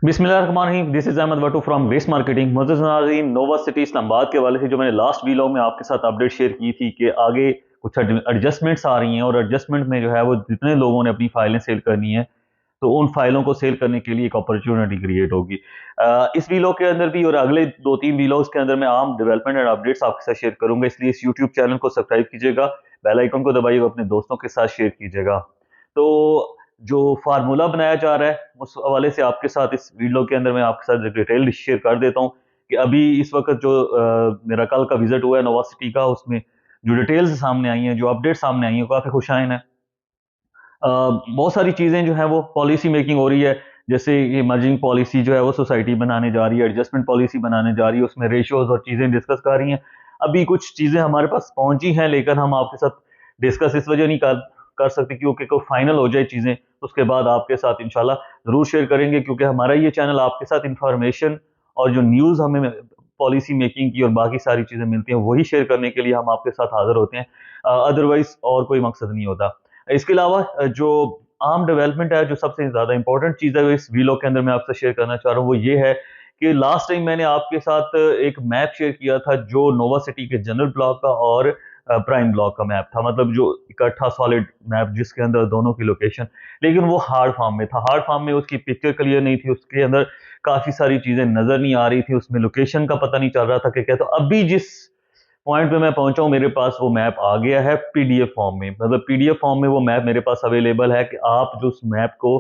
बिस्मिल्लाहिर्रहमानिर्रहीम। This is Ahmad वटू from Grace marketing. मोअज़्ज़ज़ नाज़रीन, नोवा सिटी इस्लामाबाद के वाले से जो मैंने लास्ट वीलॉग में आपके साथ अपडेट शेयर की थी कि आगे कुछ एडजस्टमेंट्स आ रही हैं और एडजस्टमेंट में जो है वो जितने लोगों ने अपनी फाइलें सेल करनी है तो उन फाइलों को सेल करने के लिए एक अपॉर्चुनिटी क्रिएट होगी। इस वीलॉग के अंदर भी और अगले 2-3 वीलॉग्स के अंदर मैं आम डेवलपमेंट एंड अपडेट्स आपके साथ शेयर करूंगा, इसलिए इस यूट्यूब चैनल को सब्सक्राइब कीजिएगा, बेल आइकन को दबाइएगा, अपने दोस्तों के साथ शेयर कीजिएगा। तो जो फार्मूला बनाया जा रहा है उस हवाले से आपके साथ इस वीडियो के अंदर मैं आपके साथ डिटेल शेयर कर देता हूं कि अभी इस वक्त जो मेरा कल का विजिट हुआ है नोवा सिटी का, उसमें जो डिटेल्स सामने आई हैं, जो अपडेट सामने आई हैं, काफ़ी खुशाइन है। बहुत सारी चीज़ें जो है वो पॉलिसी मेकिंग हो रही है, जैसे ये मर्जिंग पॉलिसी जो है वो सोसाइटी बनाने जा रही है, एडजस्टमेंट पॉलिसी बनाने जा रही है, उसमें रेशियोज और चीज़ें डिस्कस कर रही हैं। अभी कुछ चीज़ें हमारे पास पहुंची हैं लेकिन हम आपके साथ डिस्कस इस वजह नहीं कर सकते क्योंकि को फाइनल हो जाए चीज़ें, उसके बाद आपके साथ इंशाल्लाह ज़रूर शेयर करेंगे, क्योंकि हमारा ये चैनल आपके साथ इंफॉर्मेशन और जो न्यूज़ हमें पॉलिसी मेकिंग की और बाकी सारी चीज़ें मिलती हैं वही शेयर करने के लिए हम आपके साथ हाजिर होते हैं। अदरवाइज और कोई मकसद नहीं होता। इसके अलावा जो आम डेवलपमेंट है, जो सबसे ज़्यादा इंपॉर्टेंट चीज़ है इस वीलॉग के अंदर मैं आपसे शेयर करना चाह रहा हूँ, वो ये है कि लास्ट टाइम मैंने आपके साथ एक मैप शेयर किया था जो नोवा सिटी के जनरल ब्लॉक का और प्राइम ब्लॉक का मैप था, मतलब जो इकट्ठा सॉलिड मैप जिसके अंदर दोनों की लोकेशन, लेकिन वो हार्ड फॉर्म में था। हार्ड फॉर्म में उसकी पिक्चर क्लियर नहीं थी, उसके अंदर काफ़ी सारी चीज़ें नज़र नहीं आ रही थी, उसमें लोकेशन का पता नहीं चल रहा था कि क्या। तो अभी जिस पॉइंट पे मैं पहुंचा हूं, मेरे पास वो मैप आ गया है पीडीएफ फॉर्म में, मतलब पीडीएफ फॉर्म में वो मैप मेरे पास अवेलेबल है कि आप जो उस मैप को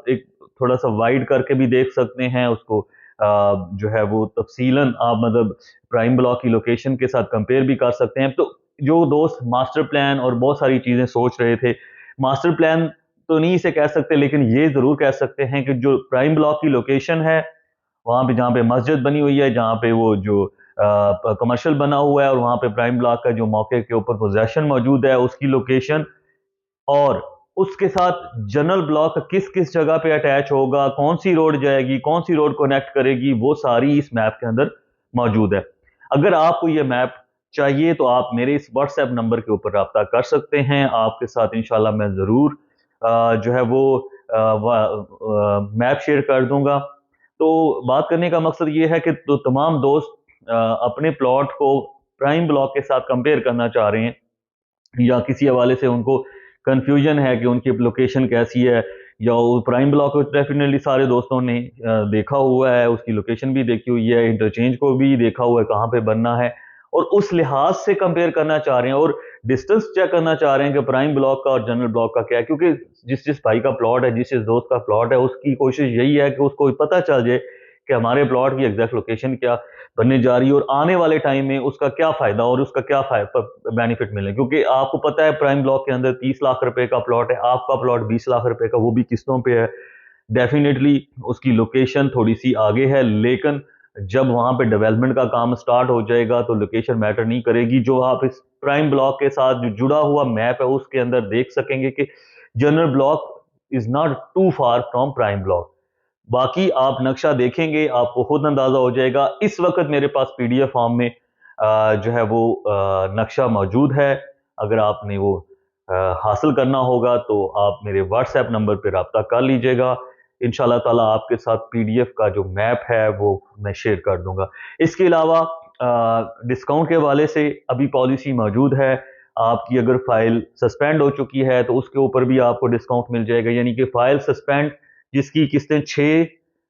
एक थोड़ा सा वाइड करके भी देख सकते हैं उसको, जो है वो तफसीलन आप मतलब प्राइम ब्लॉक की लोकेशन के साथ कंपेयर भी कर सकते हैं। तो जो दोस्त मास्टर प्लान और बहुत सारी चीजें सोच रहे थे, मास्टर प्लान तो नहीं इसे कह सकते लेकिन ये जरूर कह सकते हैं कि जो प्राइम ब्लॉक की लोकेशन है वहां पे, जहाँ पे मस्जिद बनी हुई है, जहाँ पे वो जो कमर्शियल बना हुआ है और वहां पे प्राइम ब्लॉक का जो मौके के ऊपर पोजेशन मौजूद है उसकी लोकेशन, और उसके साथ जनरल ब्लॉक किस किस जगह पे अटैच होगा, कौन सी रोड जाएगी, कौन सी रोड कनेक्ट करेगी, वो सारी इस मैप के अंदर मौजूद है। अगर आपको ये मैप चाहिए तो आप मेरे इस व्हाट्सएप नंबर के ऊपर रब्ता कर सकते हैं, आपके साथ इंशाल्लाह मैं ज़रूर जो है वो मैप शेयर कर दूंगा। तो बात करने का मकसद ये है कि तो तमाम दोस्त अपने प्लॉट को प्राइम ब्लॉक के साथ कंपेयर करना चाह रहे हैं या किसी हवाले से उनको कंफ्यूजन है कि उनकी लोकेशन कैसी है, या वो प्राइम ब्लॉक को डेफिनेटली सारे दोस्तों ने देखा हुआ है, उसकी लोकेशन भी देखी हुई है, इंटरचेंज को भी देखा हुआ है कहाँ पे बनना है, और उस लिहाज से कंपेयर करना चाह रहे हैं और डिस्टेंस चेक करना चाह रहे हैं कि प्राइम ब्लॉक का और जनरल ब्लॉक का क्या है। क्योंकि जिस जिस भाई का प्लॉट है, जिस जिस दोस्त का प्लॉट है, उसकी कोशिश यही है कि उसको पता चल जाए कि हमारे प्लॉट की एग्जैक्ट लोकेशन क्या बनने जा रही है और आने वाले टाइम में उसका क्या फायदा और उसका क्या बेनिफिट मिले। क्योंकि आपको पता है प्राइम ब्लॉक के अंदर 30 लाख रुपए का प्लॉट है, आपका प्लॉट 20 लाख रुपए का, वो भी किस्तों पे है। डेफिनेटली उसकी लोकेशन थोड़ी सी आगे है, लेकिन जब वहां पे डेवलपमेंट का काम स्टार्ट हो जाएगा तो लोकेशन मैटर नहीं करेगी। जो आप इस प्राइम ब्लॉक के साथ जो जुड़ा हुआ मैप है उसके अंदर देख सकेंगे कि general block is not too far from prime block. बाकी आप नक्शा देखेंगे आपको खुद अंदाजा हो जाएगा। इस वक्त मेरे पास पीडीएफ फॉर्म में जो है वो नक्शा मौजूद है। अगर आपने वो हासिल करना होगा तो आप मेरे व्हाट्सएप नंबर पर रब्ता कर लीजिएगा। इंशाल्लाह ताला आपके साथ पीडीएफ का जो मैप है वो मैं शेयर कर दूंगा। इसके अलावा डिस्काउंट के हवाले से अभी पॉलिसी मौजूद है। आपकी अगर फाइल सस्पेंड हो चुकी है तो उसके ऊपर भी आपको डिस्काउंट मिल जाएगा, यानी कि फाइल सस्पेंड जिसकी किस्तें 6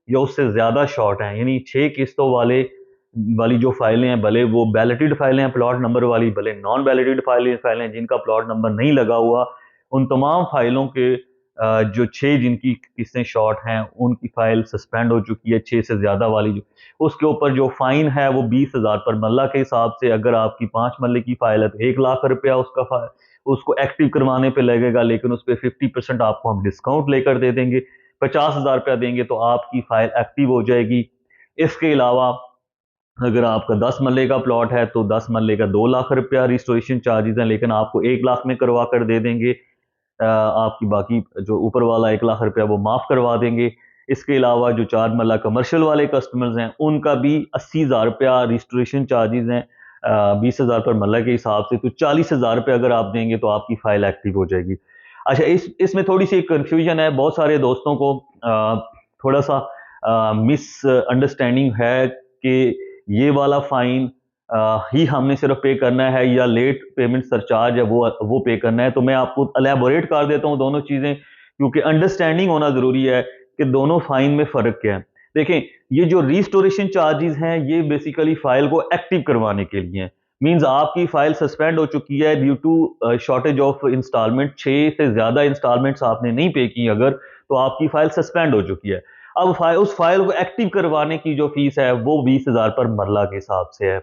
या उससे ज्यादा शॉर्ट हैं, यानी 6 किस्तों वाली जो फाइलें हैं, भले वो बैलेटेड फाइलें हैं प्लॉट नंबर वाली, भले नॉन बैलेटेड फाइलें जिनका प्लॉट नंबर नहीं लगा हुआ, उन तमाम फाइलों के जो 6 जिनकी किस्तें शॉर्ट हैं उनकी फाइल सस्पेंड हो चुकी है। 6 से ज्यादा वाली जो उसके ऊपर जो फाइन है वो 20,000 पर मल्ला के हिसाब से, अगर आपकी 5 मल्ले की फाइल है तो 1 लाख रुपया उसको एक्टिव करवाने पे लगेगा, लेकिन उस पर 50% आपको हम डिस्काउंट लेकर दे देंगे। 50,000 रुपया देंगे तो आपकी फाइल एक्टिव हो जाएगी। इसके अलावा अगर आपका 10 मल्ले का प्लॉट है तो 10 मल्ले का 2 लाख रुपया रजिस्ट्रेशन चार्जेस हैं, लेकिन आपको 1 लाख में करवा कर दे देंगे। आपकी बाकी जो ऊपर वाला 1 लाख रुपया वो माफ करवा देंगे। इसके अलावा जो 4 मल्ला कमर्शियल वाले कस्टमर्स हैं उनका भी 80,000 रुपया रजिस्ट्रेशन चार्जेस हैं, 20,000 पर मल्ला के हिसाब से, तो 40,000 रुपये अगर आप देंगे तो आपकी फाइल एक्टिव हो जाएगी। अच्छा, इसमें थोड़ी सी कंफ्यूजन है बहुत सारे दोस्तों को, थोड़ा सा मिस अंडरस्टैंडिंग है कि ये वाला फाइन ही हमने सिर्फ पे करना है या लेट पेमेंट सरचार्ज है वो पे करना है। तो मैं आपको एलैबोरेट कर देता हूँ दोनों चीजें, क्योंकि अंडरस्टैंडिंग होना जरूरी है कि दोनों फाइन में फर्क क्या है। देखें, ये जो रिस्टोरेशन चार्जेस हैं ये बेसिकली फाइल को एक्टिव करवाने के लिए हैं। मींस आपकी फाइल सस्पेंड हो चुकी है due to shortage of instalment, 6 से ज्यादा इंस्टॉलमेंट्स आपने नहीं पे की अगर, तो आपकी फाइल सस्पेंड हो चुकी है। अब उस फाइल को एक्टिव करवाने की जो फीस है वो 20,000 पर मरला के हिसाब से है।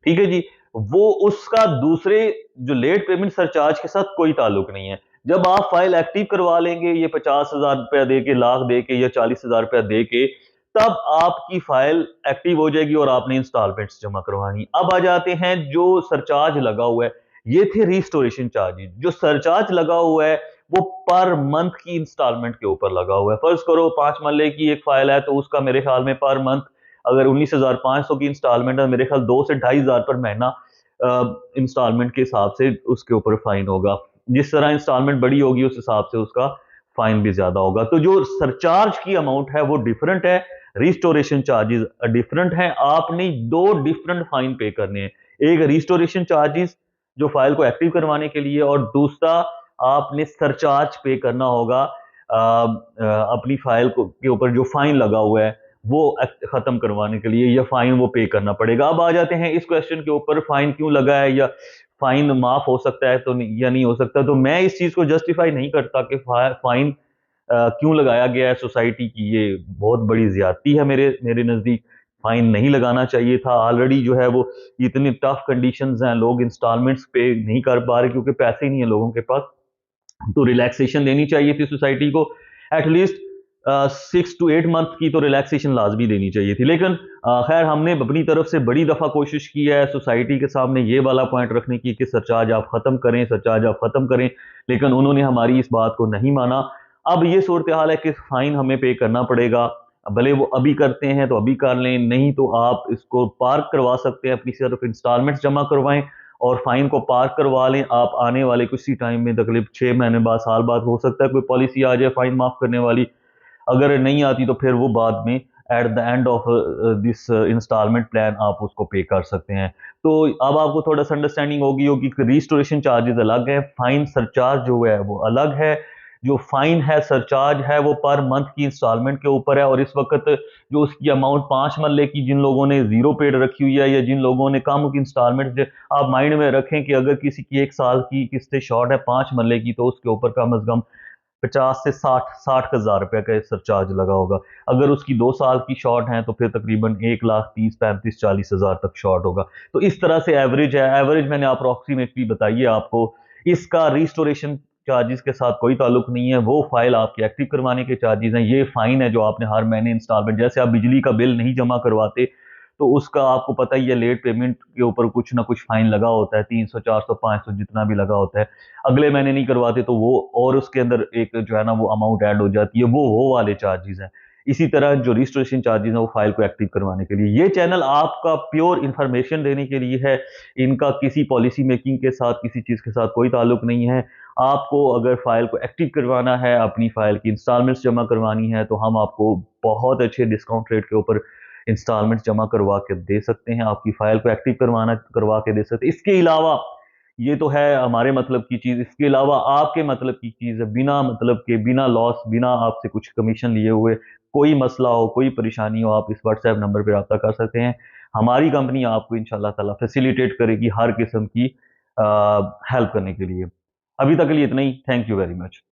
ठीक है जी। वो उसका दूसरे जो लेट पेमेंट सरचार्ज के साथ कोई ताल्लुक नहीं है। जब आप फाइल एक्टिव करवा लेंगे ये 50,000 रुपया दे के, लाख दे के या 40,000 रुपया दे के, तब आपकी फाइल एक्टिव हो जाएगी और आपने इंस्टॉलमेंट्स जमा करवानी। अब आ जाते हैं जो सरचार्ज लगा हुआ है, ये थे रिस्टोरेशन चार्जेस। जो सरचार्ज लगा हुआ है वो पर मंथ की इंस्टॉलमेंट के ऊपर लगा हुआ है। फर्ज करो 5 मरले की एक फाइल है तो उसका मेरे ख्याल में पर मंथ अगर 19,500 की इंस्टॉलमेंट है, मेरे ख्याल 2 से 2,500 पर महीना इंस्टॉलमेंट के हिसाब से उसके ऊपर फाइन होगा। जिस तरह इंस्टॉलमेंट बड़ी होगी उस हिसाब से उसका फाइन भी ज्यादा होगा। तो जो सरचार्ज की अमाउंट है वो डिफरेंट है, रिस्टोरेशन चार्जेस डिफरेंट है। आपने दो डिफरेंट फाइन पे करने हैं, एक रिस्टोरेशन चार्जेस जो फाइल को एक्टिव करवाने के लिए, और दूसरा आपने सरचार्ज पे करना होगा अपनी फाइल को के ऊपर जो फाइन लगा हुआ है वो खत्म करवाने के लिए, या फाइन वो पे करना पड़ेगा। अब आ जाते हैं इस क्वेश्चन के ऊपर, फाइन क्यों लगा है या फाइन माफ हो सकता है तो या नहीं हो सकता। तो मैं इस चीज को जस्टिफाई नहीं करता कि फाइन क्यों लगाया गया है सोसाइटी की, ये बहुत बड़ी ज्यादती है मेरे मेरे नजदीक। फाइन नहीं लगाना चाहिए था। ऑलरेडी जो है वो इतनी टफ कंडीशंस हैं, लोग इंस्टॉलमेंट्स पे नहीं कर पा रहे क्योंकि पैसे ही नहीं है लोगों के पास। तो रिलैक्सेशन देनी चाहिए थी सोसाइटी को, एटलीस्ट 6 to 8 मंथ की तो रिलैक्सेशन लाजमी देनी चाहिए थी। लेकिन खैर हमने अपनी तरफ से बड़ी दफा कोशिश की है सोसाइटी के सामने ये वाला पॉइंट रखने की कि सरचार्ज आप खत्म करें, सरचार्ज आप खत्म करें, लेकिन उन्होंने हमारी इस बात को नहीं माना। अब ये सूरत हाल है कि फाइन हमें पे करना पड़ेगा। भले वो अभी करते हैं तो अभी कर लें, नहीं तो आप इसको पार्क करवा सकते हैं, अपनी सिर्फ इंस्टॉलमेंट्स जमा करवाएं और फाइन को पार्क करवा लें। आप आने वाले कुछ ही टाइम में, तकरीब 6 महीने बाद, साल बाद हो सकता है कोई पॉलिसी आ जाए फाइन माफ करने वाली। अगर नहीं आती तो फिर वो बाद में at the end of this instalment plan आप उसको पे कर सकते हैं। तो अब आपको थोड़ा सा अंडरस्टैंडिंग होगी कि रिस्टोरेशन चार्जेस अलग है, फाइन सरचार्ज जो है वो अलग है। जो फाइन है, सरचार्ज है, वो पर मंथ की इंस्टॉलमेंट के ऊपर है। और इस वक्त जो उसकी अमाउंट 5 मरले की जिन लोगों ने जीरो पेड रखी हुई है या जिन लोगों ने कम की इंस्टॉलमेंट, आप माइंड में रखें कि अगर किसी की 1 साल की किस्तें शॉर्ट है 5 मरले की, तो उसके ऊपर कम अज कम 50 से 60 हजार रुपए का सरचार्ज लगा होगा। अगर उसकी 2 साल की शॉर्ट है तो फिर तकरीबन 1,30,35,40,000 तक शॉर्ट होगा। तो इस तरह से एवरेज है, एवरेज मैंने अप्रोक्सीमेटली बताई है आपको। इसका रिस्टोरेशन चार्जेस के साथ कोई ताल्लुक नहीं है, वो फाइल आपके एक्टिव करवाने के चार्जेस हैं। ये फाइन है जो आपने हर महीने इंस्टॉलमेंट, जैसे आप बिजली का बिल नहीं जमा करवाते तो उसका आपको पता ही है, लेट पेमेंट के ऊपर कुछ ना कुछ फाइन लगा होता है, 300 400 500 जितना भी लगा होता है। अगले महीने नहीं करवाते तो वो, और उसके अंदर एक जो है ना वो अमाउंट ऐड हो जाती है, वो वाले चार्जेस हैं। इसी तरह जो रजिस्ट्रेशन चार्जेस हैं वो फाइल को एक्टिव करवाने के लिए। ये चैनल आपका प्योर इंफॉर्मेशन देने के लिए है, इनका किसी पॉलिसी मेकिंग के साथ, किसी चीज के साथ कोई ताल्लुक नहीं है। आपको अगर फाइल को एक्टिव करवाना है, अपनी फाइल की इंस्टॉलमेंट्स जमा करवानी है, तो हम आपको बहुत अच्छे डिस्काउंट रेट के ऊपर इंस्टॉलमेंट जमा करवा के दे सकते हैं, आपकी फाइल को एक्टिव करवा के दे सकते हैं। इसके अलावा ये तो है हमारे मतलब की चीज, इसके अलावा आपके मतलब की चीज है, बिना मतलब के, बिना लॉस, बिना आपसे कुछ कमीशन लिए हुए, कोई मसला हो, कोई परेशानी हो, आप इस व्हाट्सएप नंबर पर रब्ता कर सकते हैं। हमारी कंपनी आपको इंशाल्लाह ताला फैसिलिटेट करेगी हर किस्म की हेल्प करने के लिए। अभी तक के लिए इतना ही। Thank you very much.